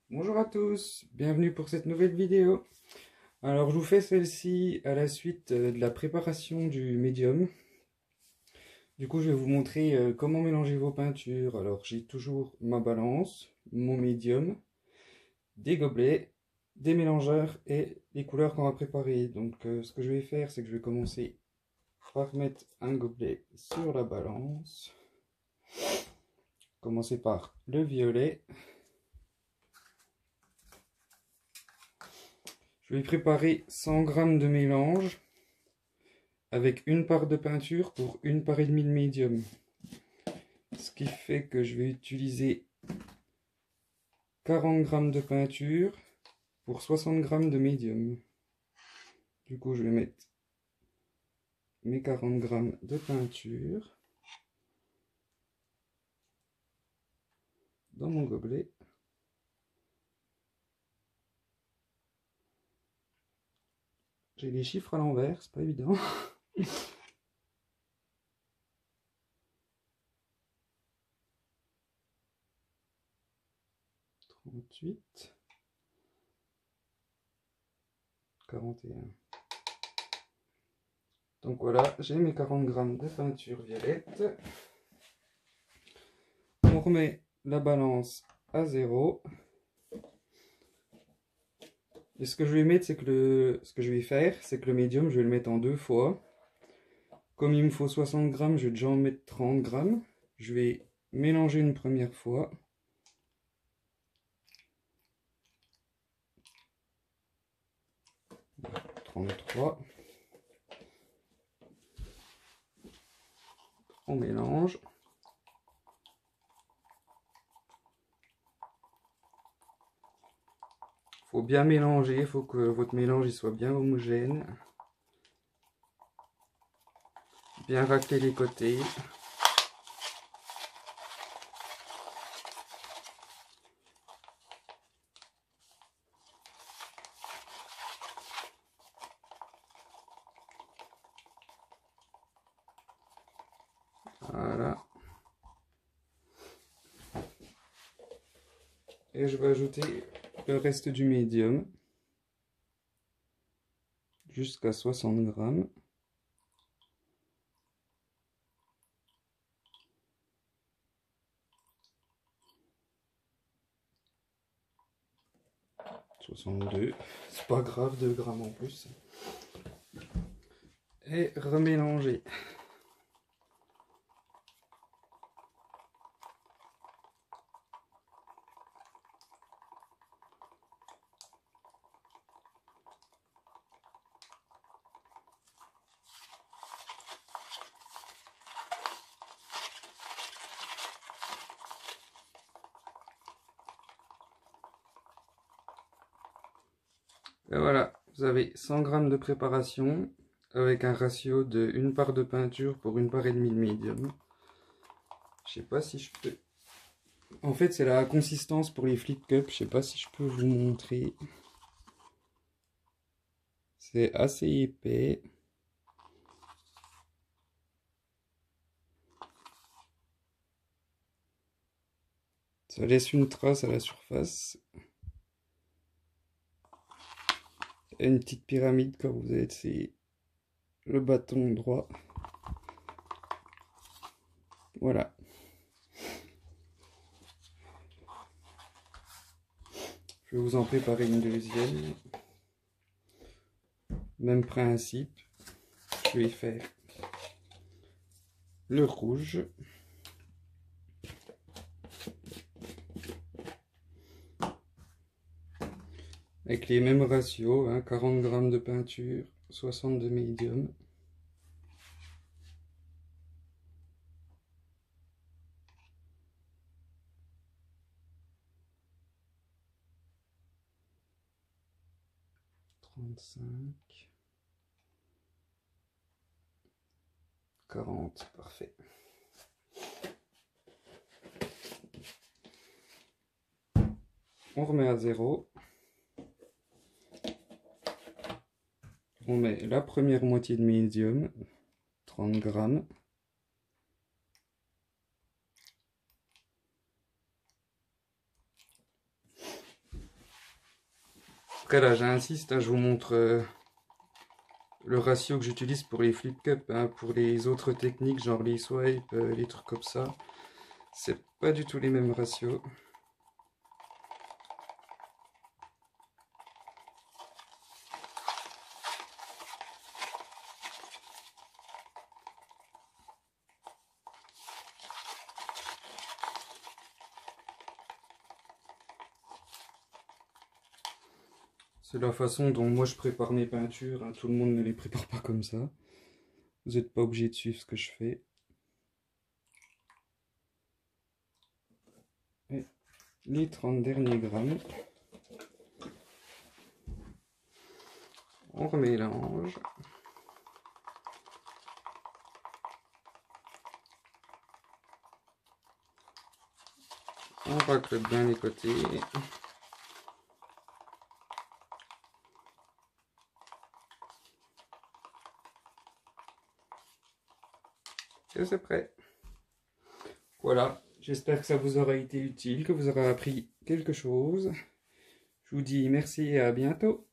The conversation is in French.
Bonjour à tous, bienvenue pour cette nouvelle vidéo. Alors je vous fais celle-ci à la suite de la préparation du médium. Du coup je vais vous montrer comment mélanger vos peintures. Alors j'ai toujours ma balance, mon médium, des gobelets, des mélangeurs et les couleurs qu'on va préparer. Donc ce que je vais faire, c'est que je vais commencer par mettre un gobelet sur la balance. Commencer par le violet. Je vais préparer 100 g de mélange avec une part de peinture pour une part et demie de médium. Ce qui fait que je vais utiliser 40 g de peinture pour 60 g de médium. Du coup, je vais mettre mes 40 g de peinture dans mon gobelet. J'ai les chiffres à l'envers, c'est pas évident. 38, 41. Donc voilà, j'ai mes 40 g de peinture violette. On remet la balance à 0. Et ce que je vais mettre, c'est que ce que je vais faire, c'est que le médium, je vais le mettre en 2 fois. Comme il me faut 60 g, je vais déjà en mettre 30 g. Je vais mélanger une première fois. « 33. On mélange. Faut bien mélanger, il faut que votre mélange il soit bien homogène. Bien racler les côtés. Voilà. Et je vais ajouter le reste du médium jusqu'à 60 g. « 62, c'est pas grave, 2 g en plus. Et remélanger. Et voilà, vous avez 100 g de préparation avec un ratio de 1 part de peinture pour 1 part et demie de médium. Je sais pas si je peux... En fait, c'est la consistance pour les flip cups. Je sais pas si je peux vous montrer. C'est assez épais. Ça laisse une trace à la surface. Et une petite pyramide quand vous avez le bâton droit. Voilà. Je vais vous en préparer une deuxième. Même principe. Je vais faire le rouge. Avec les mêmes ratios, hein, 40 g de peinture, 60 de médium. « 40, parfait. On remet à 0. On met la première moitié de médium, 30 g. Après là, j'insiste, hein, je vous montre le ratio que j'utilise pour les flip cups, hein, pour les autres techniques, genre les swipes, les trucs comme ça. C'est pas du tout les mêmes ratios. C'est la façon dont moi je prépare mes peintures, hein. Tout le monde ne les prépare pas comme ça. Vous n'êtes pas obligé de suivre ce que je fais. Et les 30 derniers grammes. On remélange. On racle bien les côtés. Et c'est prêt. Voilà, j'espère que ça vous aura été utile, que vous aurez appris quelque chose. Je vous dis merci et à bientôt.